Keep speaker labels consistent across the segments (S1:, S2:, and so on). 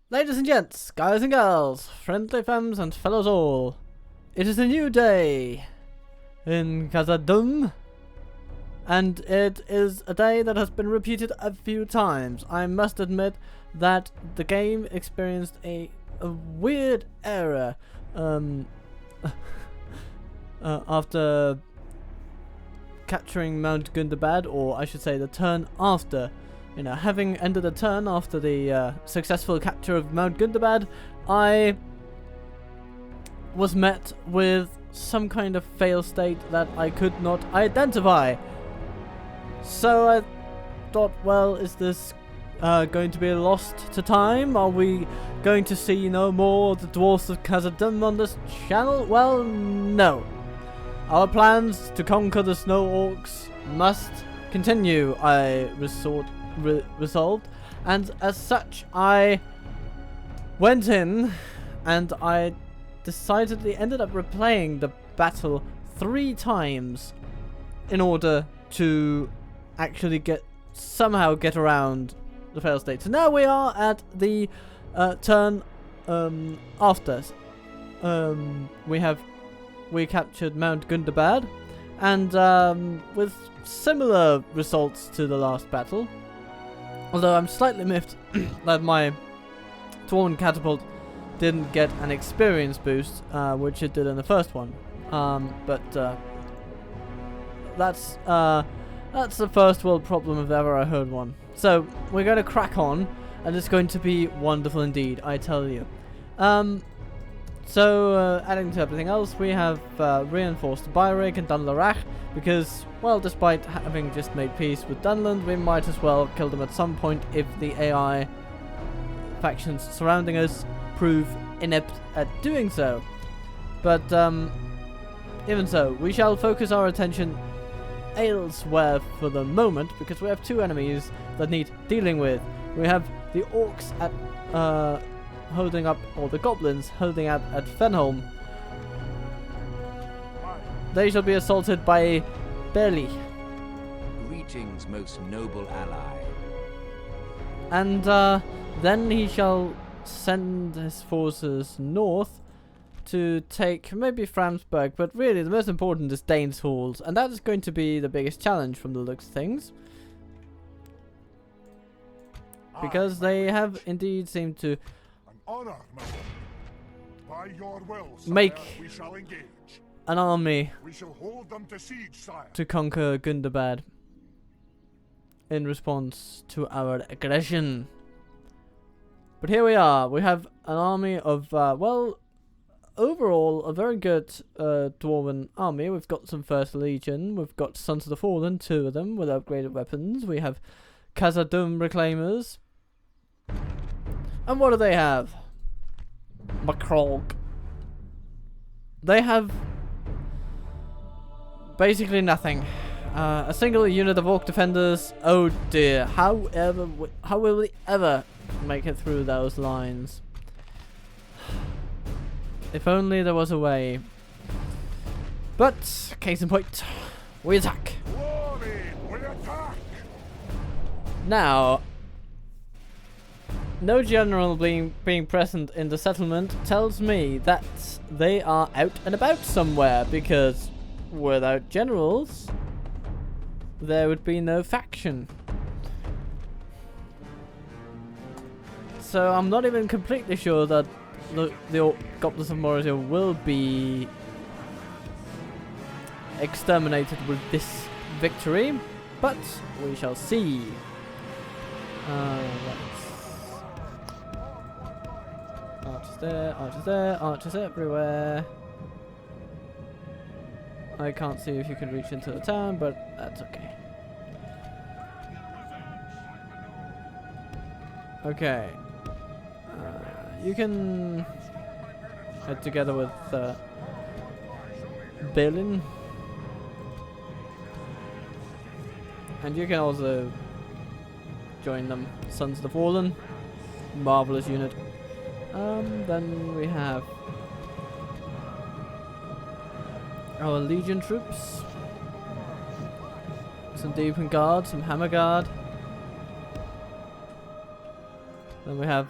S1: Ladies and gents, guys and girls, friendly femmes and fellows all, it is a new day in Kazad, and it is a day that has been repeated a few times. I must admit that the game experienced a weird error after capturing Mount Gundabad, or I should say the turn after. You know, having ended a turn after the successful capture of Mount Gundabad, I was met with some kind of fail state that I could not identify. So I thought, well, is this going to be lost to time? Are we going to see no more of the Dwarves of Kazad on this channel? Well, no. Our plans to conquer the Snow Orcs must continue, I resolved, and as such I went in and I decidedly ended up replaying the battle 3 times in order to actually somehow get around the fail state. So now we are at the turn after. We captured Mount Gundabad, and with similar results to the last battle. Although I'm slightly miffed that my Dwarven catapult didn't get an experience boost, which it did in the first one. But that's the first world problem if ever I heard one. So we're going to crack on, and it's going to be wonderful indeed, I tell you. So adding to everything else, we have reinforced Byrig and Dunlarach, because, well, despite having just made peace with Dunland, we might as well kill them at some point if the AI factions surrounding us prove inept at doing so. But even so, we shall focus our attention elsewhere for the moment, because we have 2 enemies that need dealing with. We have the Orcs at holding up, or the Goblins holding up at Fenholm. They shall be assaulted by Belly.
S2: Greetings, most noble ally.
S1: And then he shall send his forces north to take maybe Framsburg, but really the most important is Dane's Halls, and that is going to be the biggest challenge from the looks of things. Because they have indeed seemed to
S3: by your will, sire,
S1: make
S3: we shall engage.
S1: An army
S3: We shall hold them to siege, sire.
S1: to conquer Gundabad in response to our aggression. But here we are. We have an army of, well, overall a very good Dwarven army. We've got some First Legion. We've got Sons of the Fallen, 2 of them with upgraded weapons. We have Kazad Reclaimers. And what do they have? Macrog. They have basically nothing. A single unit of Orc defenders. Oh dear. How will we ever make it through those lines? If only there was a way. But, case in point, we attack.
S3: We attack.
S1: Now, no general being present in the settlement tells me that they are out and about somewhere, because without generals, there would be no faction. So I'm not even completely sure that the Goblins of Moria will be exterminated with this victory, but we shall see. Archers there, archers everywhere. I can't see if you can reach into the town, but that's okay. Okay. You can head together with Balin. And you can also join them. Sons of the Fallen. Marvelous unit. Then we have our Legion troops. Some Deepin Guard, some Hammer Guard. Then we have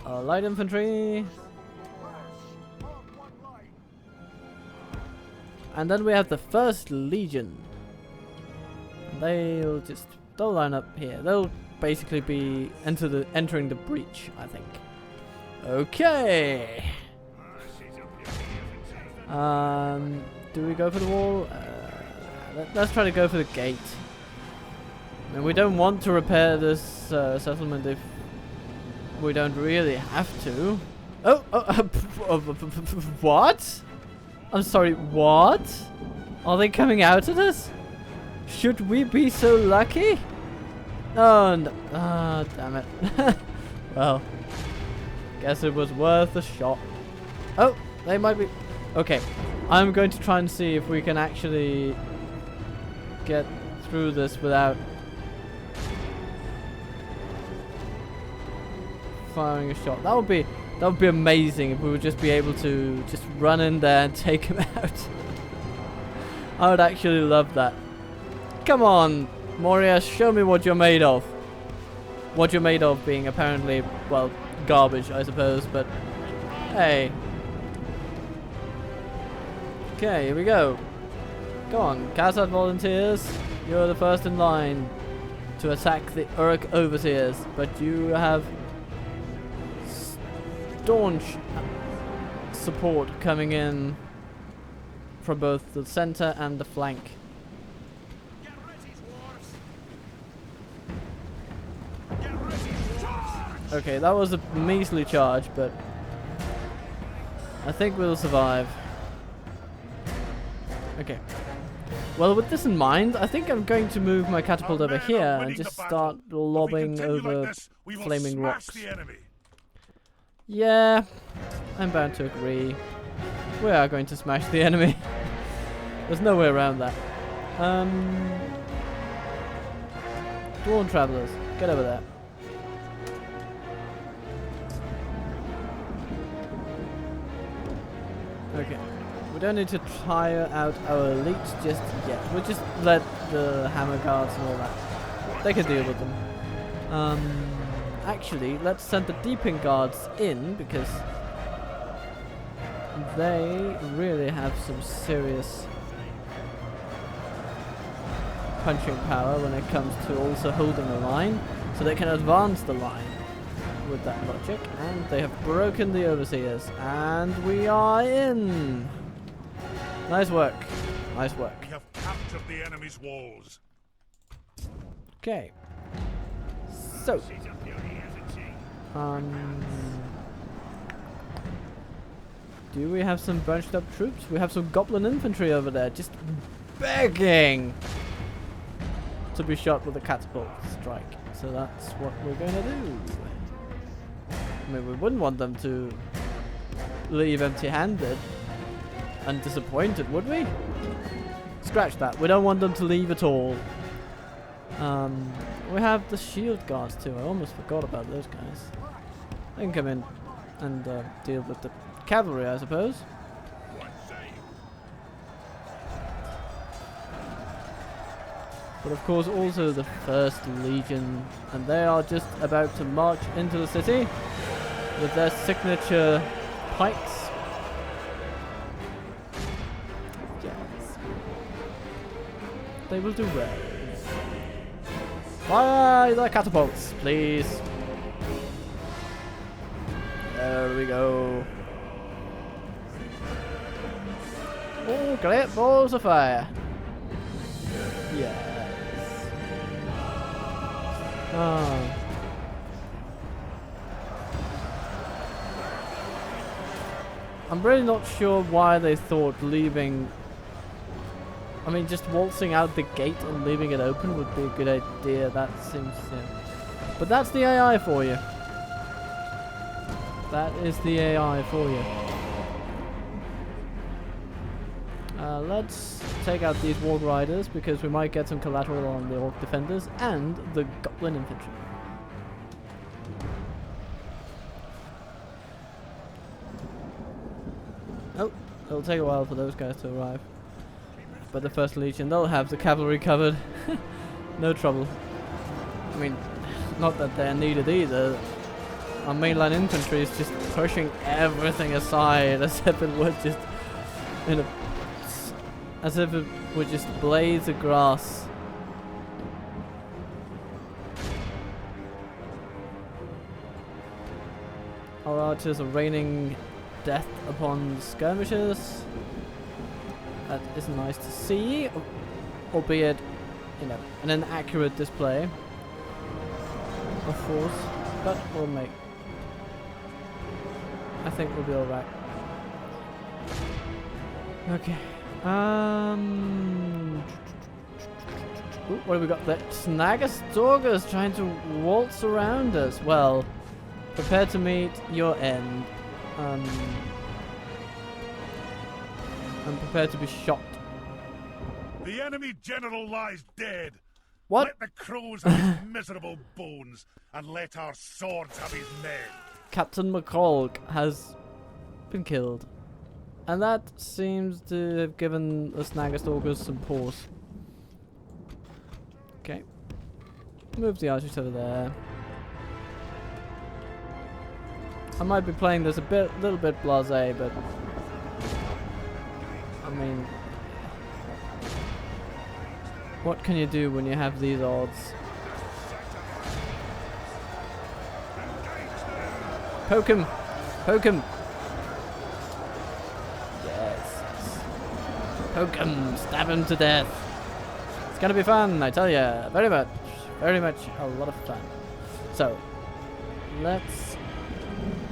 S1: Light infantry. And then we have the First Legion. They'll line up here. They'll basically be entering the breach, I think. Okay. Do we go for the wall? Let's try to go for the gate. I mean, we don't want to repair this settlement if we don't really have to. What? I'm sorry, what? Are they coming out at us? Should we be so lucky? Oh, no. Ah, damn it. Well, guess it was worth a shot. Oh, they might be... Okay, I'm going to try and see if we can actually get through this without firing a shot. That would be amazing if we would just be able to just run in there and take him out. I would actually love that. Come on, Moria, show me what you're made of. What you're made of being apparently, well, garbage, I suppose, but hey. Okay, here we go. Go on, Kazad volunteers. You're the first in line to attack the Orc overseers, but you have staunch support coming in from both the center and the flank. Okay, that was a measly charge, but I think we'll survive. Okay. Well, with this in mind, I think I'm going to move my catapult over here and just start lobbing over flaming rocks. Yeah, I'm bound to agree. We are going to smash the enemy. There's no way around that. Dwarven travelers, get over there. Okay, we don't need to tire out our elites just yet. We'll just let the hammer guards and all that. They can deal with them. Actually, let's send the deeping guards in because they really have some serious punching power when it comes to also holding a line, so they can advance the line with that logic. And they have broken the overseers, and we are in. Nice work. Nice work.
S3: We have captured the enemy's walls.
S1: Okay. So. Do we have some bunched up troops? We have some goblin infantry over there, just begging to be shot with a catapult strike. So that's what we're going to do. I mean, we wouldn't want them to leave empty-handed and disappointed, would we? Scratch that. We don't want them to leave at all. We have the shield guards too. I almost forgot about those guys. They can come in and deal with the cavalry, I suppose. But of course also the First Legion, and they are just about to march into the city with their signature pikes. Yes. They will do well. Fire the catapults, please. There we go. Oh, great balls of fire. Yes. Oh. I'm really not sure why they thought leaving... I mean, just waltzing out the gate and leaving it open would be a good idea. That seems... But that's the AI for you. That is the AI for you. Let's take out these Warg Riders because we might get some collateral on the Orc Defenders and the Goblin Infantry. Oh, it'll take a while for those guys to arrive. But the First Legion, they'll have the cavalry covered. No trouble. I mean, not that they're needed either. our mainline infantry is just pushing everything aside as if it would just as if it would just blades of grass. Our archers are raining death upon skirmishers. That is nice to see, albeit, an inaccurate display of force, but we'll make. I think we'll be all right. Okay. Ooh, what have we got there? Snagastorgas trying to waltz around us. Well, prepare to meet your end. I'm prepared to be shot.
S3: The enemy general lies dead.
S1: What?
S3: Let the crows have his miserable bones, and let our swords have his men.
S1: Captain McCall has been killed. And that seems to have given the Snagastorgas some pause. Okay. Move the archers over there. I might be playing this a little bit blasé, but I mean, what can you do when you have these odds? Poke him! Poke him! Yes. Poke him! Stab him to death! It's gonna be fun, I tell ya! Very much. Very much a lot of fun. So, let's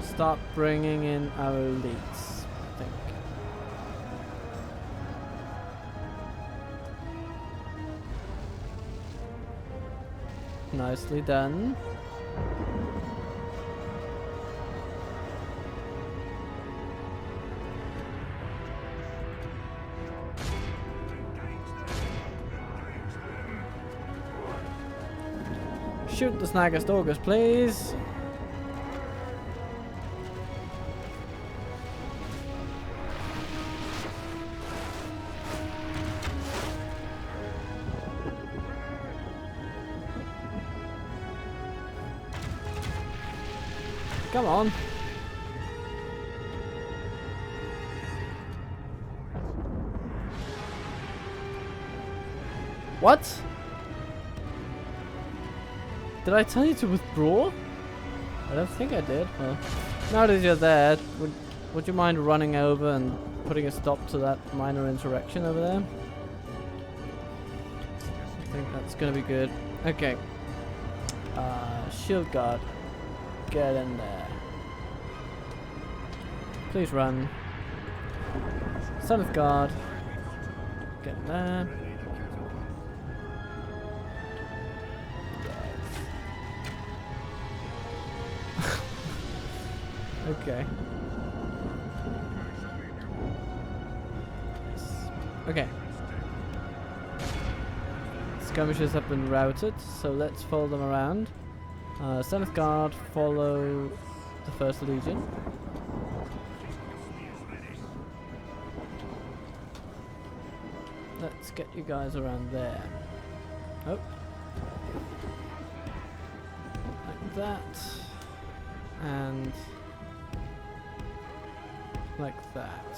S1: start bringing in our elites, I think. Nicely done. Shoot the Snagastorgas, please. Come on. What? Did I tell you to withdraw? I don't think I did. Well, now that you're there, would you mind running over and putting a stop to that minor insurrection over there? I think that's gonna be good. Okay. Shield guard. Get in there. Please run. Son of guard. Get in there. Okay. Okay. Skirmishers have been routed, so let's follow them around. Seventh Guard follow the First Legion. Let's get you guys around there. Oh. Like that. And like that.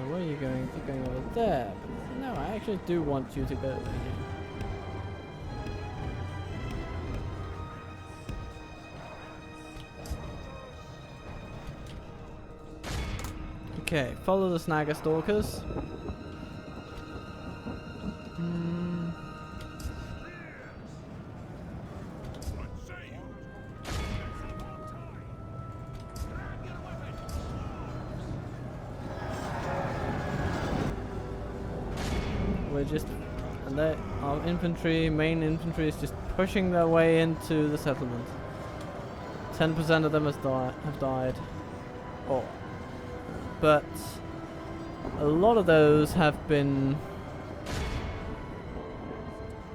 S1: Where are you going? You're going over there. But no, I actually do want you to go over here. Okay, follow the Snagastorgas. We're just, and our infantry, main infantry, is just pushing their way into the settlement. 10% of them have died. Oh. But a lot of those have been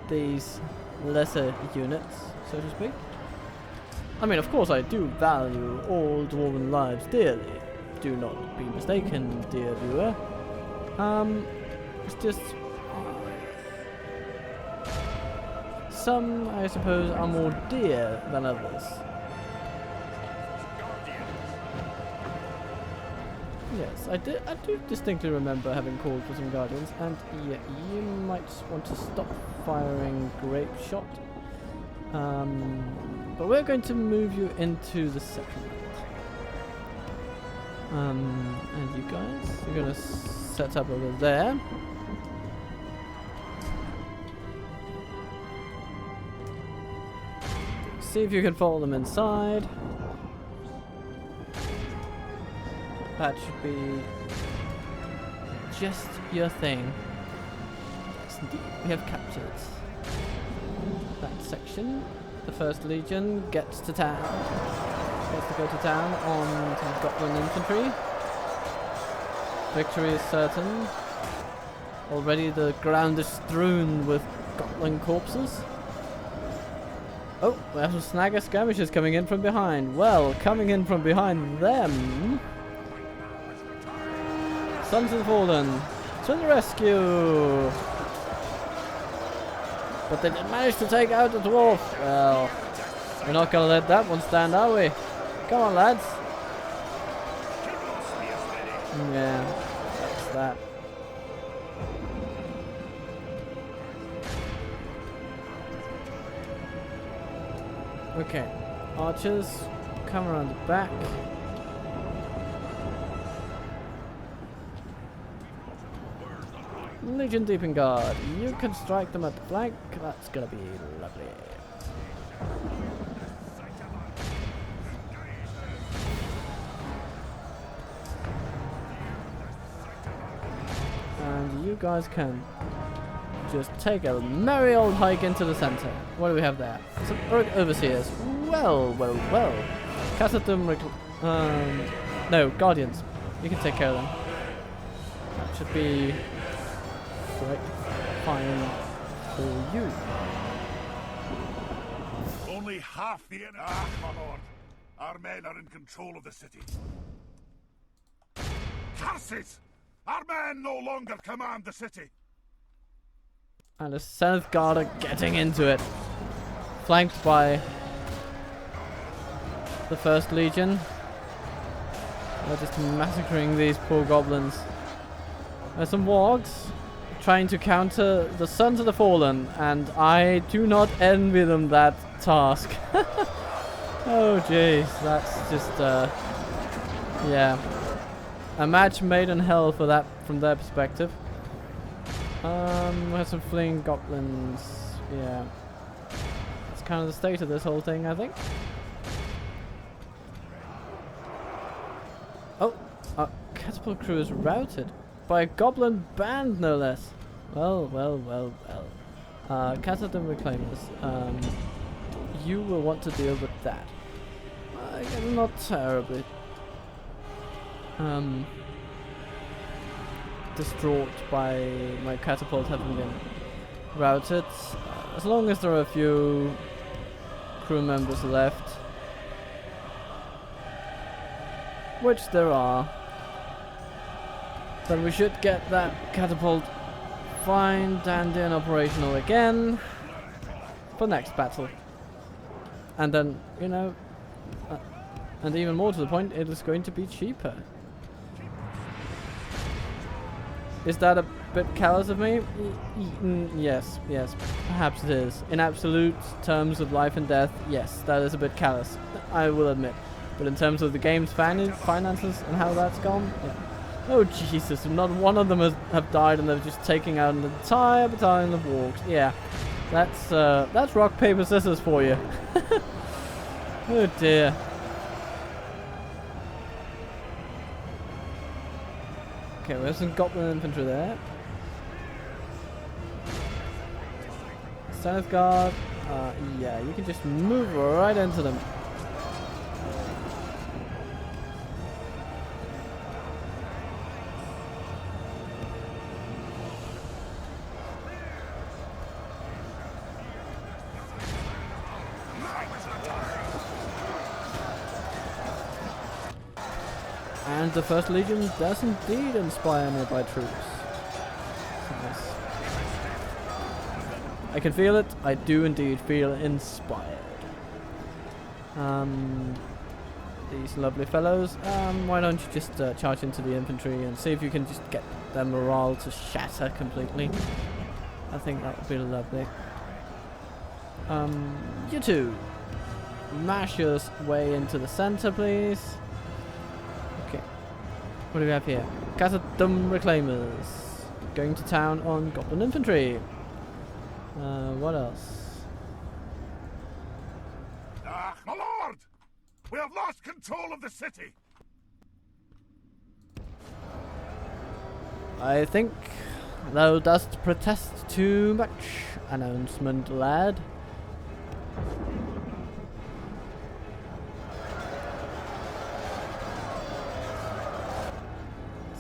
S1: these lesser units, so to speak. I mean, of course, I do value all dwarven lives dearly. Do not be mistaken, dear viewer. It's just some, I suppose, are more dear than others. Yes, I do distinctly remember having called for some guardians, and yeah, you might want to stop firing grape shot. But we're going to move you into the settlement. And you guys, you're gonna set up over there. See if you can follow them inside. That should be just your thing. Yes, indeed. We have captured that section. The First Legion gets to town. Gets to go to town on some Goblin infantry. Victory is certain. Already the ground is strewn with Goblin corpses. Oh, we have some snagger skirmishers coming in from behind. Well, coming in from behind them. Sons of the Fallen, to the rescue! But they did manage to take out the dwarf. Well, we're not gonna let that one stand, are we? Come on, lads. Yeah, that's that. Okay, archers, come around the back. Legion deep in guard. You can strike them at the flank. That's gonna be lovely. And you guys can just take a merry old hike into the center. What do we have there? Some Orc overseers. Well, well, well. Kazad no, guardians. You can take care of them. That should be fine for you.
S3: Only half the Ah, my lord. Our men are in control of the city. Curses! Our men no longer command the city.
S1: And the 7th Guard are getting into it. Flanked by the 1st Legion. They're just massacring these poor goblins. There's some wargs trying to counter the Sons of the Fallen, and I do not envy them that task. Oh jeez, that's just yeah, a match made in hell for that from their perspective. We have some fleeing goblins. Yeah, it's kind of the state of this whole thing, I think. Oh, our catapult crew is routed by a goblin band, no less. Well, well, well, well. Kazad and Reclaimers. You will want to deal with that. I'm not terribly distraught by my catapult having been routed. As long as there are a few crew members left, which there are, then we should get that catapult fine, dandy and operational again for next battle. And then, you know, and even more to the point, it is going to be cheaper. Is that a bit callous of me? Yes, yes, perhaps it is. In absolute terms of life and death, yes, that is a bit callous, I will admit. But in terms of the game's finances and how that's gone, yeah. Oh Jesus, not one of them have died, and they're just taking out an entire battalion of wargs. Yeah, that's rock, paper, scissors for you. Oh dear. Okay, we have some goblin infantry there. South Guard, yeah, you can just move right into them. And the 1st Legion does indeed inspire nearby troops. Nice. I can feel it. I do indeed feel inspired. These lovely fellows. Why don't you just charge into the infantry and see if you can just get their morale to shatter completely. I think that would be lovely. You two, mash your way into the center, please. Okay. What do we have here? Kazad Reclaimers. Going to town on Goblin Infantry. What else?
S3: Ah, my lord! We have lost control of the city!
S1: I think thou dost protest too much, announcement lad.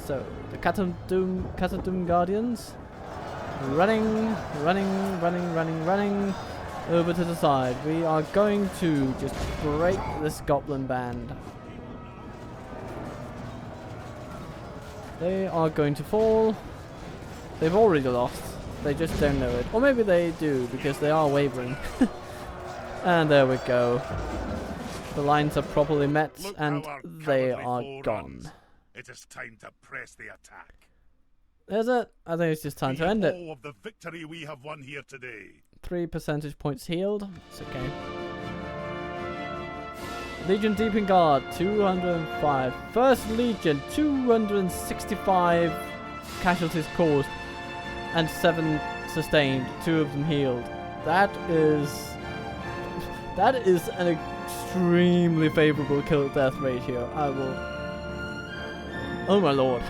S1: So, the Kazad Guardians running over to the side. We are going to just break this goblin band. They are going to fall. They've already lost. They just don't know it. Or maybe they do, because they are wavering. And there we go. The lines are properly met, and they are gone.
S3: It is time to press the attack.
S1: Is it? I think it's just time to end it.
S3: All of the victory we have won here today.
S1: 3 percentage points healed. It's okay. Legion Deep in Guard, 205. First Legion, 265 casualties caused and 7 sustained, 2 of them healed. That is an extremely favorable kill-death ratio. I will... Oh my lord.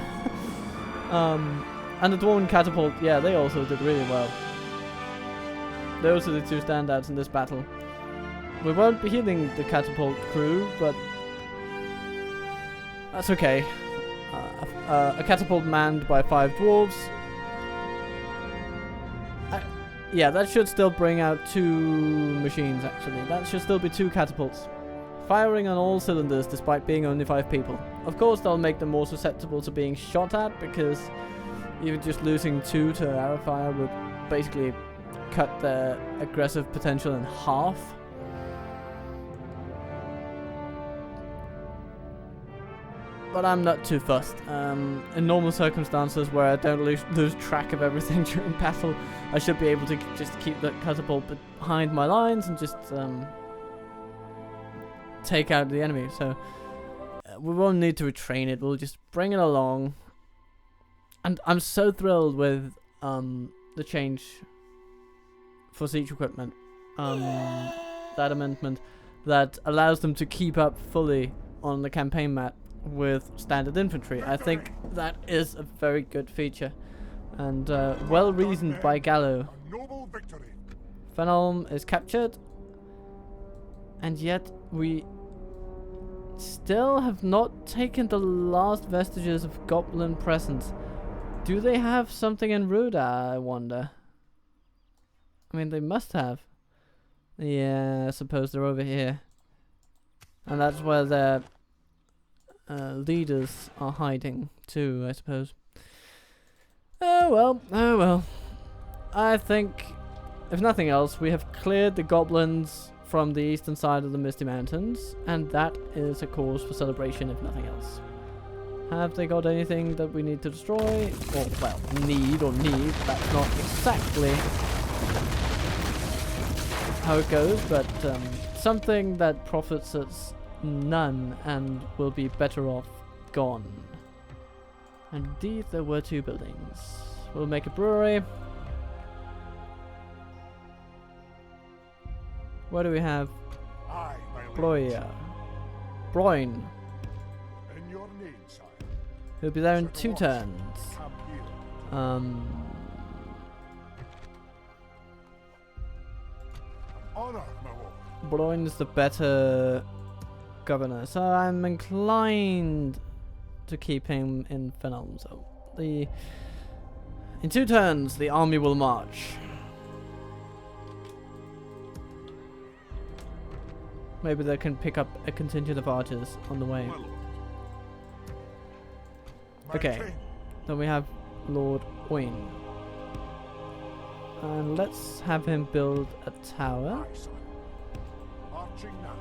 S1: And the Dwarven Catapult, yeah, they also did really well. Those are the 2 standouts in this battle. We won't be healing the Catapult crew, but that's okay. A Catapult manned by 5 Dwarves. Yeah, that should still bring out 2 machines, actually. That should still be 2 Catapults. Firing on all cylinders despite being only 5 people. Of course, that'll make them more susceptible to being shot at, because even just losing 2 to arrow fire would basically cut their aggressive potential in half. But I'm not too fussed. In normal circumstances where I don't lose track of everything during battle, I should be able to just keep the catapult behind my lines and just take out the enemy. So we won't need to retrain it. We'll just bring it along. And I'm so thrilled with the change for siege equipment. That amendment that allows them to keep up fully on the campaign map with standard infantry. I think that is a very good feature, and well reasoned by Gallo. Fenelm is captured, and yet we still have not taken the last vestiges of goblin presence. Do they have something in Ruda, I wonder? I mean, they must have. Yeah, I suppose they're over here, and that's where their leaders are hiding too, I suppose. Oh well. I think, if nothing else, we have cleared the goblins from the eastern side of the Misty Mountains, and that is a cause for celebration, if nothing else. Have they got anything that we need to destroy? Or, well, need, that's not exactly how it goes, but something that profits us none and will be better off gone. And indeed, there were 2 buildings. We'll make a brewery. Where do we have? Bloya. Broin.
S3: In your name, sire.
S1: He'll be there in 2 turns.
S3: Honor, my lord.
S1: Broin's the better governor, so I'm inclined to keep him in Fenelm. So in 2 turns, the army will march. Maybe they can pick up a contingent of archers on the way. Okay, then we have Lord Oin. And let's have him build a tower.
S3: Aye, son. Marching now.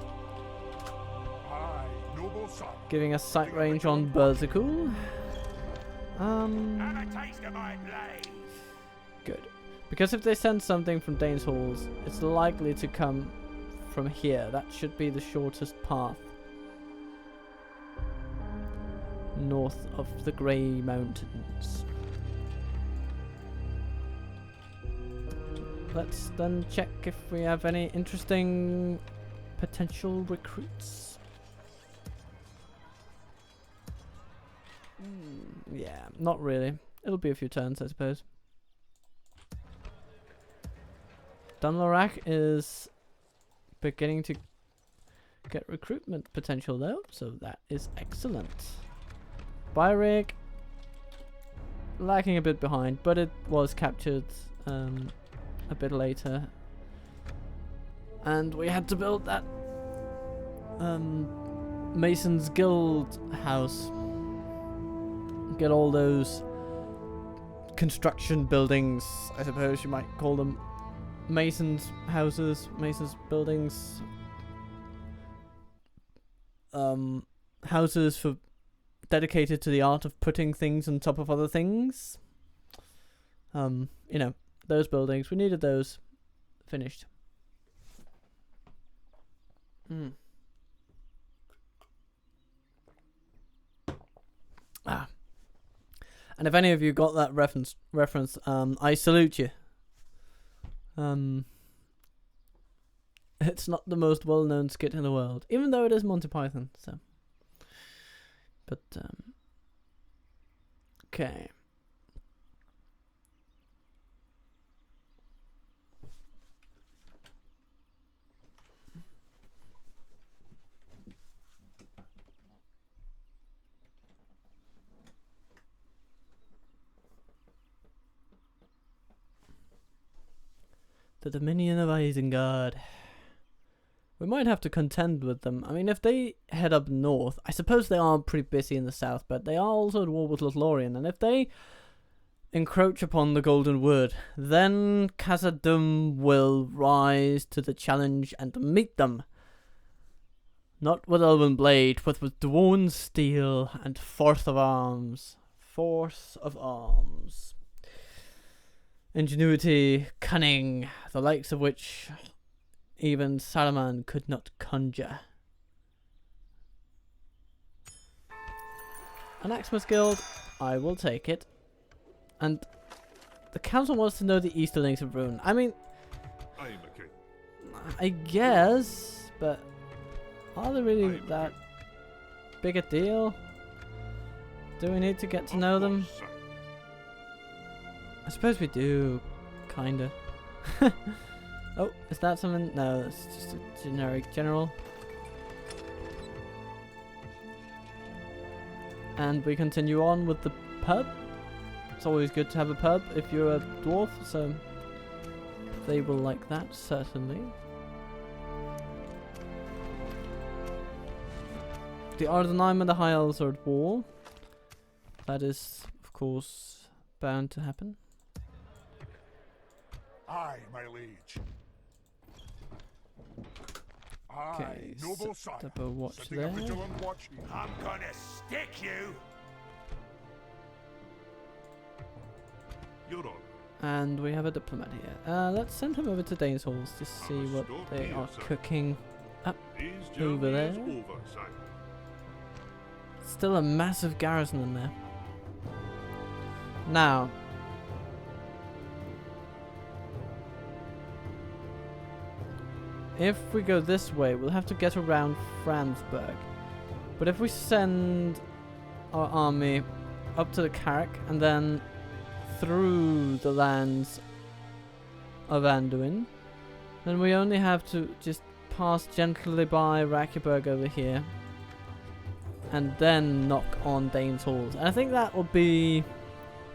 S3: Aye, noble son.
S1: Giving us sight range on Berzicle.
S3: And a taste of my blade.
S1: Good. Because if they send something from Dane's Halls, it's likely to come from here. That should be the shortest path. North of the Grey Mountains. Let's then check if we have any interesting potential recruits. Yeah, not really. It'll be a few turns, I suppose. Dunlorak is beginning to get recruitment potential though, so that is excellent. Byrig lagging a bit behind, but it was captured a bit later, and we had to build that Mason's Guild house. Get all those construction buildings, I suppose you might call them. Mason's houses, Mason's buildings, houses for dedicated to the art of putting things on top of other things. You know, those buildings, we needed those finished. And if any of you got that reference, I salute you. It's not the most well-known skit in the world, even though it is Monty Python. So, but okay. The Dominion of Isengard. We might have to contend with them. I mean, if they head up north, I suppose they are pretty busy in the south, but they are also at war with Lothlorien, and if they encroach upon the Golden Wood, then Kazad will rise to the challenge and meet them. Not with Elven Blade, but with Dwarven Steel and Force of Arms. Force of Arms. Ingenuity, cunning, the likes of which even Saruman could not conjure. An Axeman's Guild, I will take it. And the council wants to know the Easterlings of Rune. I mean, I guess, but are they really that big a deal? Do we need to get to know them? I suppose we do, kinda. Oh, is that something? No, that's just a generic general. And we continue on with the pub. It's always good to have a pub if you're a dwarf, so they will like that, certainly. The Ardenheim and the High Elves are at war. That is, of course, bound to happen.
S3: Aye, my liege.
S1: Okay,
S3: noble
S1: set
S3: sire.
S1: up a watch
S3: Setting
S1: there.
S3: a vigilant watch.
S2: I'm gonna stick you.
S4: You're on.
S1: And we have a diplomat here. Let's send him over to Dane's Halls to see what they are cooking up over there. Still a massive garrison in there. Now, if we go this way, we'll have to get around Franzburg. But if we send our army up to the Carrick and then through the lands of Anduin, then we only have to just pass gently by Rakiburg over here and then knock on Dane's Halls. And I think that will be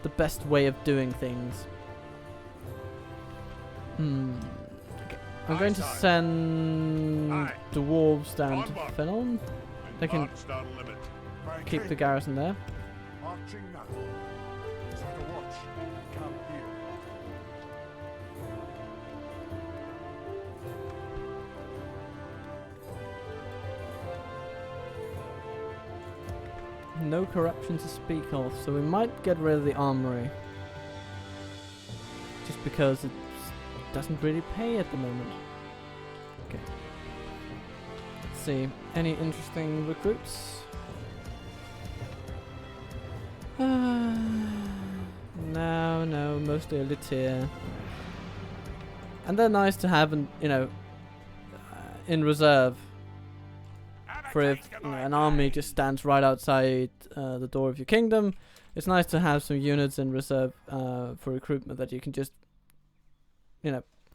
S1: the best way of doing things. Okay. I'm going to send dwarves down to Fenelon. They can keep the garrison there.
S3: Marching now. Set a watch. Camp here.
S1: No corruption to speak of, so we might get rid of the armory. Just because it doesn't really pay at the moment. Okay. Let's see. Any interesting recruits? No, mostly elite tier. And they're nice to have, in reserve. For if an army just stands right outside the door of your kingdom, it's nice to have some units in reserve for recruitment that you can just,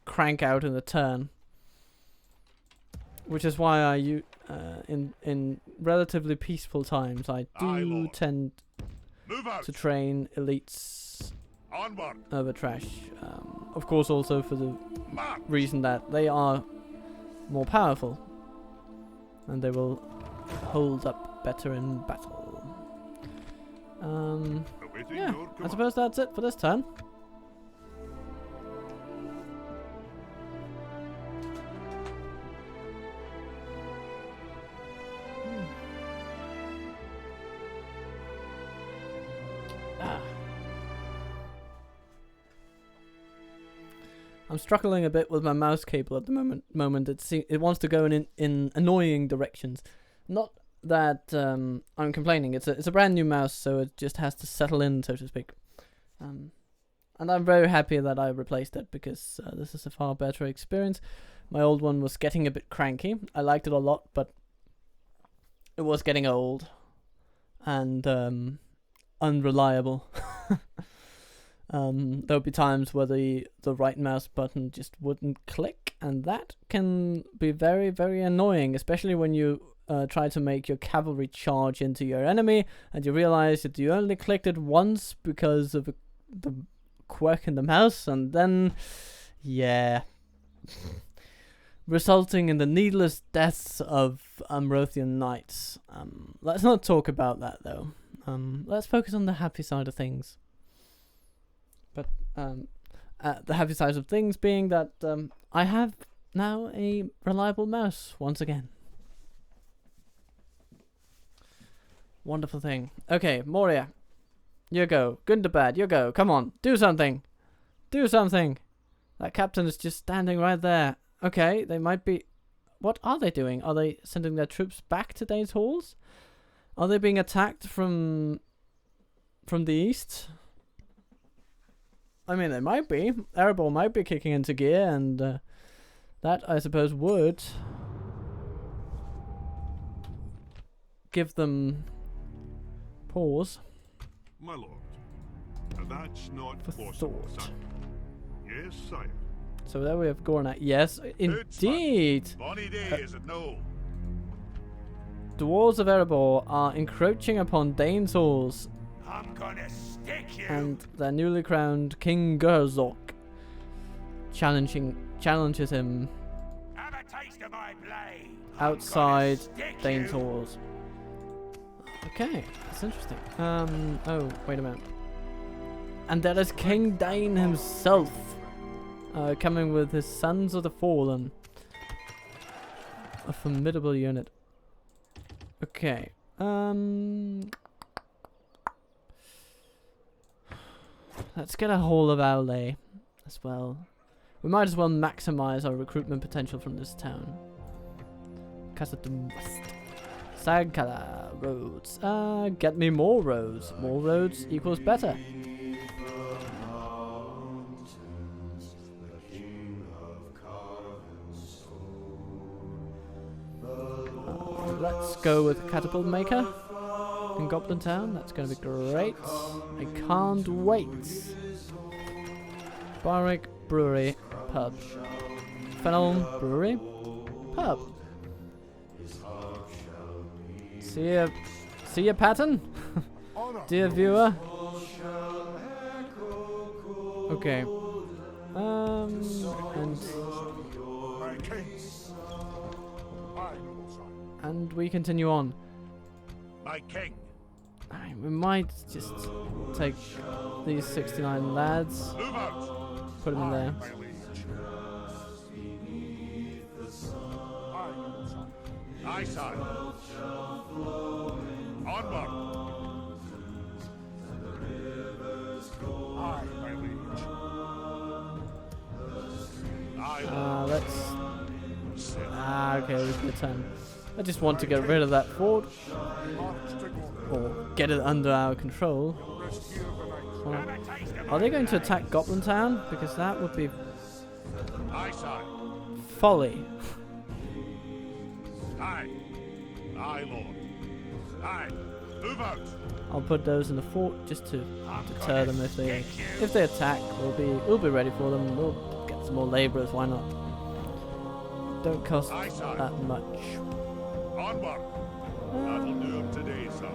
S1: crank out in a turn. Which is why I in relatively peaceful times I do tend to train elites over trash. Of course, also for the reason that they are more powerful and they will hold up better in battle. Yeah, I suppose that's it for this turn. I'm struggling a bit with my mouse cable at the moment. It wants to go in annoying directions. Not that I'm complaining. It's a brand new mouse, so it just has to settle in, so to speak. And I'm very happy that I replaced it because this is a far better experience. My old one was getting a bit cranky. I liked it a lot, but it was getting old and unreliable. There would be times where the right mouse button just wouldn't click, and that can be very, very annoying, especially when you try to make your cavalry charge into your enemy, and you realize that you only clicked it once because of the quirk in the mouse, and then, yeah, resulting in the needless deaths of Amrothian knights. Let's not talk about that, though. Let's focus on the happy side of things. But the happy side of things being that I have now a reliable mouse once again. Wonderful thing. Okay, Moria. You go. Gundabad, you go. Come on, do something. Do something. That captain is just standing right there. Okay, they might be... What are they doing? Are they sending their troops back to Dane's Halls? Are they being attacked from the east? I mean, they might be. Erebor might be kicking into gear, and that, I suppose, would give them pause.
S3: My lord, that's not
S1: for
S3: possible,
S1: thought.
S3: son. Yes, sire.
S1: So there we have Gornak. Yes, indeed.
S3: Bonny day, is it no?
S1: Dwarves of Erebor are encroaching upon Dane's Halls,
S2: I'm gonna stick you.
S1: and their newly crowned King Gerzok challenges him
S2: Have a taste of my blade.
S1: outside
S2: I'm gonna stick
S1: Dane's
S2: you.
S1: Halls. Okay, that's interesting. Oh, wait a minute. And that is King Dane himself, coming with his Sons of the Fallen. A formidable unit. Okay. Let's get a whole of outlay as well. We might as well maximize our recruitment potential from this town. Kazad West. Sagkala roads. Get me more roads. More roads equals better. Let's go with Catapult Maker in Goblin Town. That's going to be great. I can't wait. Barrick Brewery Pub. Fennel Brewery Pub. See ya pattern? Dear viewer. Okay. And we continue on.
S3: My king.
S1: Alright, we might just take these 69 lads,
S3: Move out.
S1: put them in there.
S3: My liege. Aye, sire. Onward.
S1: Let's... okay, we can turn. I just want to get rid of that fort. Or get it under our control. Are they going to attack Goblin Town? Because that would be...
S3: Aye, sire.
S1: folly.
S3: Aye. Aye, lord. Aye. Move out.
S1: I'll put those in the fort just to deter them if they attack. We'll be ready for them. We'll get some more labourers. Why not? Don't cost that much.
S3: Onward. That'll do him today, sire.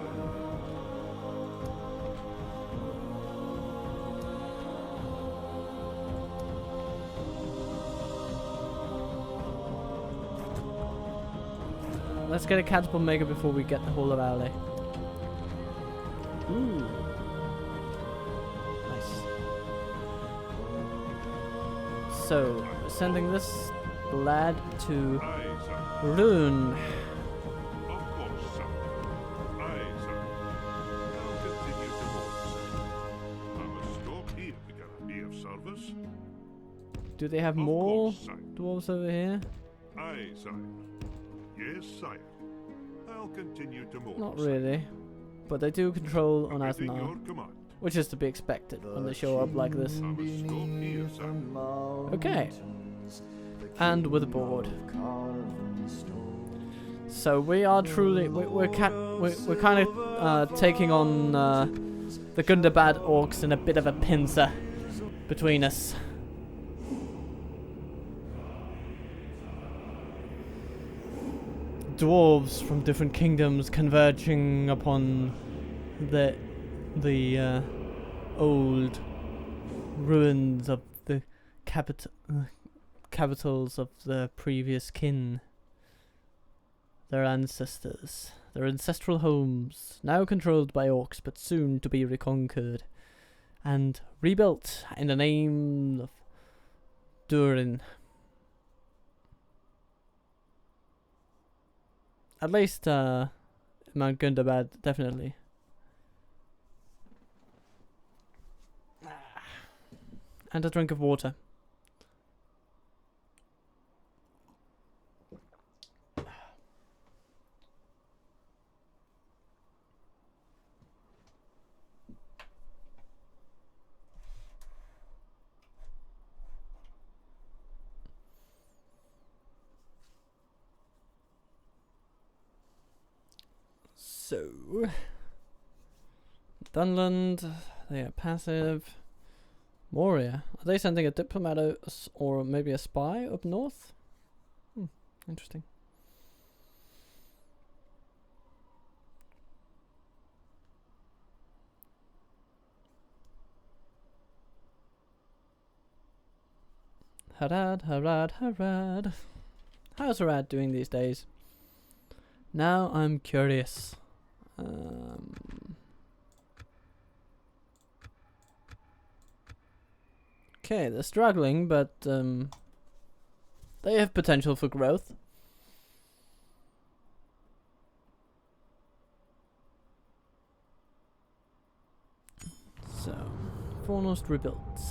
S1: Let's get a catapult maker before we get the whole of Alley. Ooh. Nice. So, sending this lad to Rune.
S3: Of course, sir. Aye, sir. I'll continue to walk, sir. I must stop here to get a day of service.
S1: Do they have
S3: Of
S1: more
S3: course, sire.
S1: dwarves over here?
S3: Aye, sire. Yes, sire. I'll continue to move.
S1: Not really. But they do control on
S3: Awaiting
S1: Athanar,
S3: your command.
S1: which is to be expected when they show up like this.
S3: I must stop here, sir.
S1: Okay. And with a board. So we are truly we're kind of taking on the Gundabad Orcs in a bit of a pincer between us. Dwarves from different kingdoms converging upon the old ruins of the capitals of the previous kin. Their ancestors, their ancestral homes, now controlled by orcs but soon to be reconquered and rebuilt in the name of Durin. At least Mount Gundabad, definitely. And a drink of water. So, Dunland, they are passive. Moria, are they sending a diplomat or maybe a spy up north? Interesting. Harad, Harad, Harad. How's Harad doing these days? Now I'm curious. Okay, they're struggling, but they have potential for growth. So, Fornost rebuilt.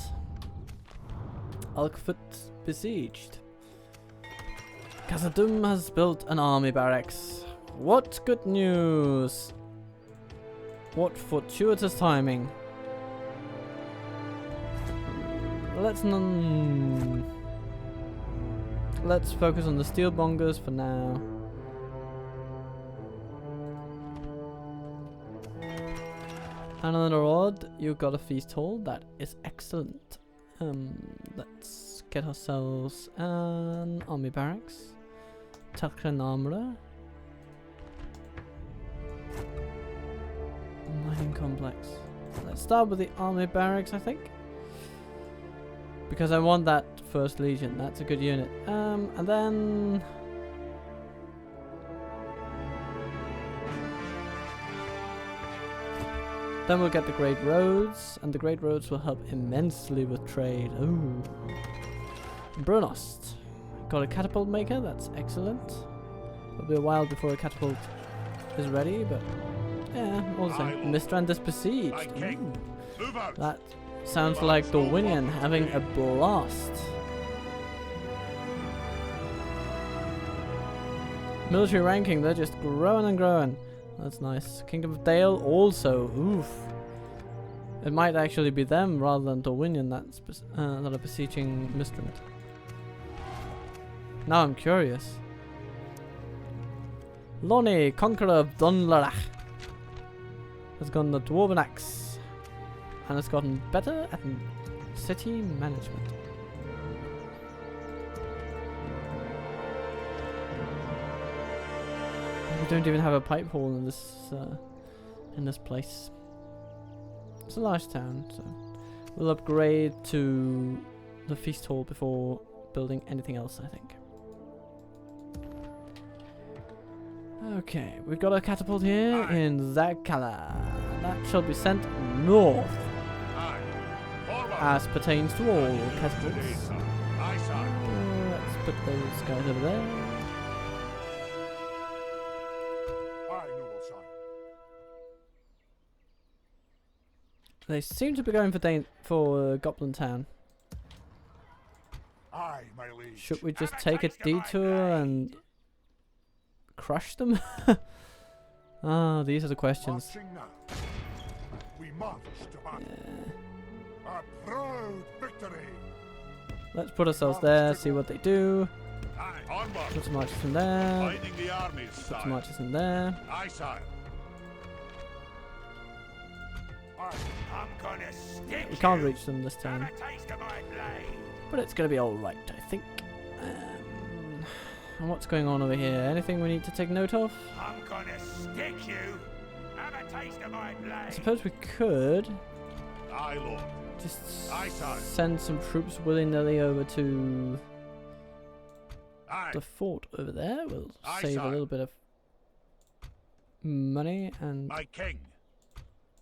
S1: Alkfoot besieged. Kazadum has built an army barracks. What good news! What fortuitous timing. Let's focus on the steelmongers for now. Another odd, you got a feast hall. That is excellent. Let's get ourselves an army barracks. Takran armorer. Mining complex. Let's start with the army barracks, I think. Because I want that first legion. That's a good unit. And then we'll get the Great Roads, and the Great Roads will help immensely with trade. Ooh. Brunost. Got a catapult maker, that's excellent. It'll be a while before a catapult is ready, but yeah, also Mistrand is besieged. That sounds like Dorwinian having a blast. military ranking, they're just growing and growing. That's nice. Kingdom of Dale also. Oof. It might actually be them rather than Dorwinion that are besieging Mistrant. Now I'm curious. Lonnie, Conqueror of Dunlarach, has gotten the Dwarven Axe and has gotten better at city management. We don't even have a pipe hole in this place. It's a large town, so we'll upgrade to the feast hall before building anything else, I think. Okay, we've got a catapult here in Zakala. That shall be sent north, as pertains to all catapults. Let's put those guys over there. They seem to be going for Goblin Town. Should we just take a detour and crush them? Ah, these are the questions. Let's put ourselves there, see what they do. Put some archers in there. Put some archers in there. We can't reach them this time, but it's gonna be alright, I think. And what's going on over here? Anything we need to take note of?
S2: I'm gonna stick you. Have a taste of my blade.
S1: I suppose we could just send some troops willy-nilly over to the fort over there. We'll save a little bit of money and
S3: my king.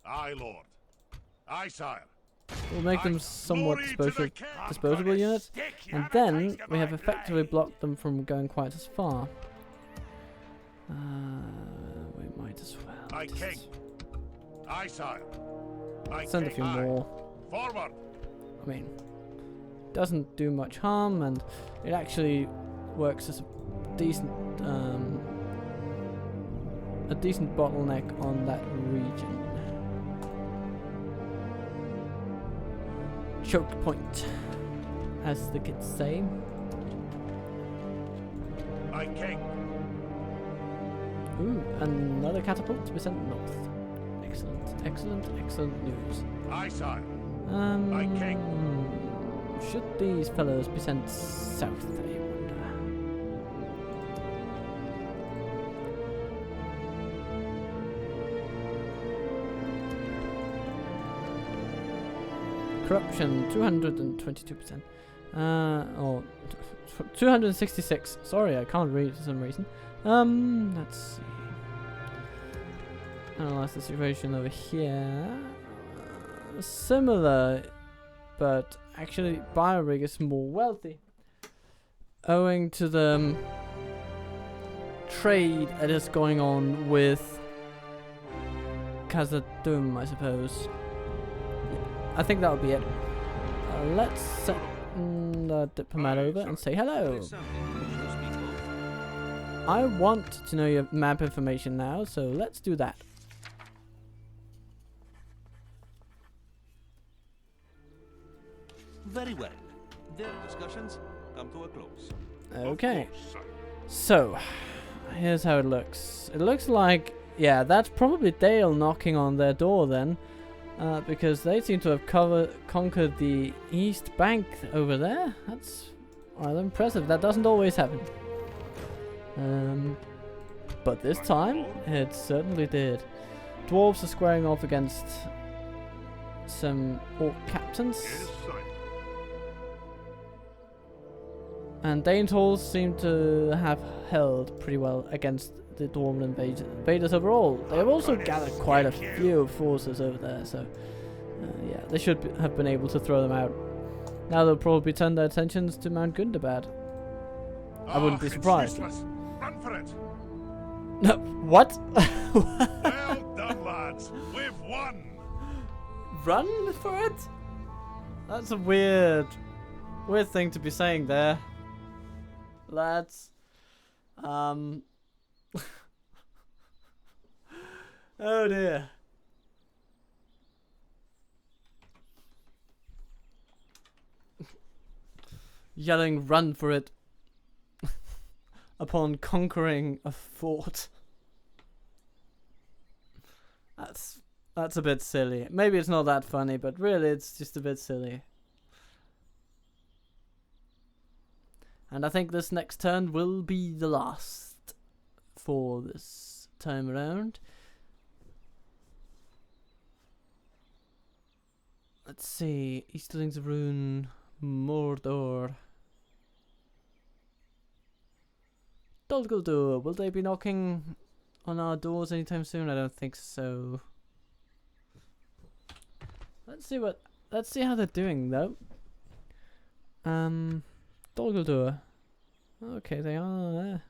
S3: Aye, lord. Aye, sire.
S1: We'll make them somewhat disposable units, and then we have effectively blocked them from going quite as far. We might as well send a few more.
S3: Forward.
S1: I mean, doesn't do much harm, and it actually works as a decent bottleneck on that region. Choke point, as the kids say.
S3: My king.
S1: Ooh, another catapult to be sent north. Excellent, excellent, excellent news.
S3: Aye, sire. My king.
S1: Should these fellows be sent south, I wonder? Corruption 222%. Or 266. Sorry, I can't read for some reason. Let's see. Analyze the situation over here. Similar, but actually Biorig is more wealthy, owing to the trade that is going on with Kazad, I suppose. I think that'll be it. Let's send the diplomat over and say hello. I want to know your map information now, so let's do that.
S4: Very well. Their discussions come to a close.
S1: Okay. So, here's how it looks. It looks like, yeah, that's probably Dale knocking on their door then. Because they seem to have conquered the east bank over there. That's rather impressive. That doesn't always happen. But this time, it certainly did. Dwarves are squaring off against some orc captains.
S3: Yes, sire.
S1: And Danehalls seem to have held pretty well against the Dwarven invaders overall. They have also gathered quite a few forces over there, so yeah, they should have been able to throw them out. Now they'll probably turn their attentions to Mount Gundabad. I wouldn't be surprised.
S3: Run for it.
S1: No, what?
S3: Well done, lads. We've won.
S1: Run for it? That's a weird thing to be saying there, lads. Oh dear. Yelling run for it upon conquering a fort. That's a bit silly. Maybe it's not that funny, but really it's just a bit silly. And I think this next turn will be the last for this time around. Let's see. Easterlings of Rune, Mordor. Dol Guldur, will they be knocking on our doors anytime soon? I don't think so. Let's see how they're doing though. Dol Guldur. Okay, they are there.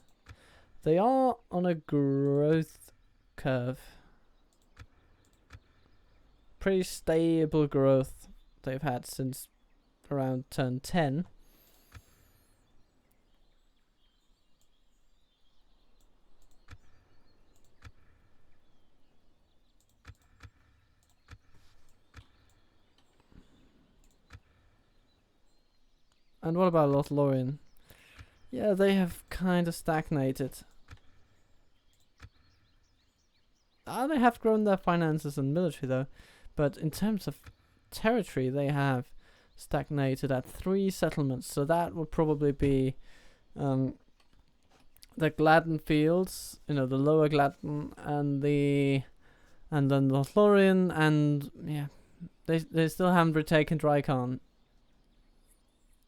S1: They are on a growth curve. Pretty stable growth they've had since around turn 10. And what about Lothlorien? Yeah, they have kind of stagnated. They have grown their finances and military though, but in terms of territory they have stagnated at 3 settlements, so that will probably be the Gladden Fields, you know, the lower Gladden and then Lothlorien, and yeah, they still haven't retaken Drycon.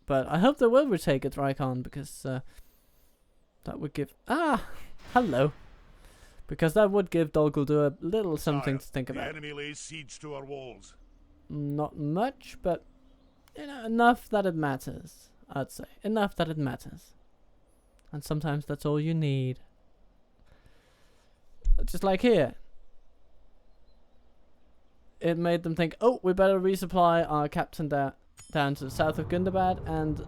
S1: But I hope they will retake it, Drycon, because that would give... hello. Because that would give Dol Guldur a little something to think about.
S3: The enemy lays siege to our walls.
S1: Not much, but you know, enough that it matters, I'd say. Enough that it matters. And sometimes that's all you need. Just like here. It made them think, oh, we better resupply our captain down to the south of Gundabad, and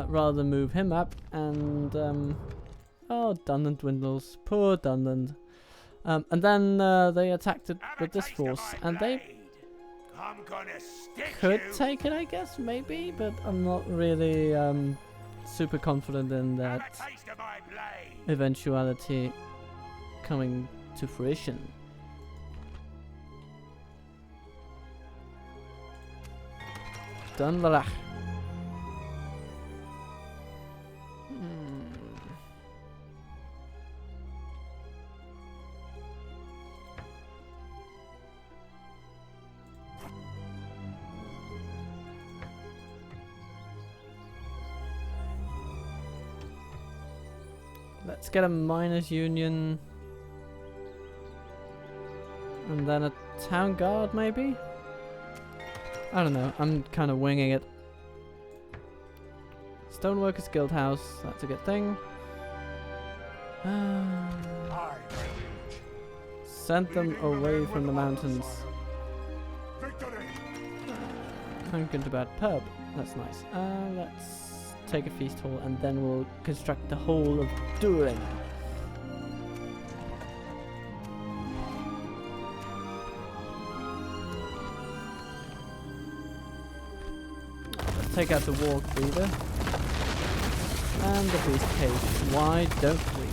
S1: rather than move him up, and oh, Dunland dwindles, poor Dunland. And then they attacked it with this force, and they could take it, I guess, maybe, but I'm not really super confident in that eventuality coming to fruition. Dunlarach. Let's get a miners union. And then a town guard, maybe? I don't know, I'm kind of winging it. Stoneworkers Guild House, that's a good thing. Send them away from the mountains. I'm going to bad pub, that's nice. Let's take a feast hall and then we'll construct the whole of Durin. Take out the war breeder and the beast cage. Why don't we?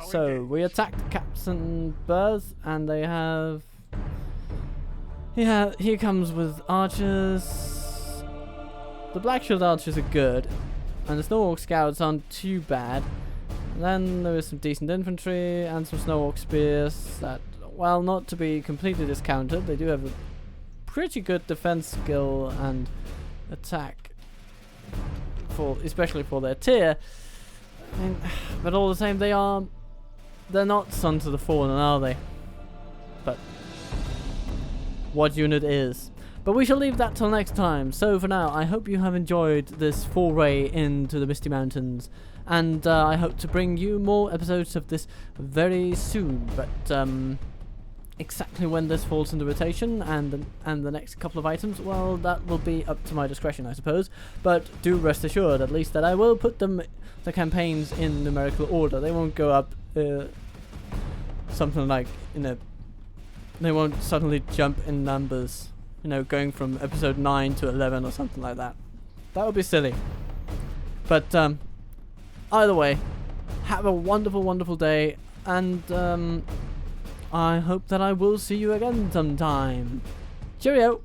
S1: So we attacked Captain Burrs, and they have. Yeah, here comes with archers. The Black Shield archers are good, and the Snow Orc scouts aren't too bad. And then there is some decent infantry and some Snow Orc spears that, while not to be completely discounted, they do have a pretty good defense skill and attack, especially for their tier. I mean, but all the same, they're not Sons of the Fallen, are they? But what unit is? But we shall leave that till next time. So for now, I hope you have enjoyed this foray into the Misty Mountains. And I hope to bring you more episodes of this very soon. But exactly when this falls into rotation and the next couple of items, well, that will be up to my discretion, I suppose. But do rest assured, at least, that I will put the campaigns in numerical order. They won't go up something like, they won't suddenly jump in numbers, going from episode 9 to 11 or something like that. That would be silly. But either way, have a wonderful, wonderful day, and I hope that I will see you again sometime. Cheerio!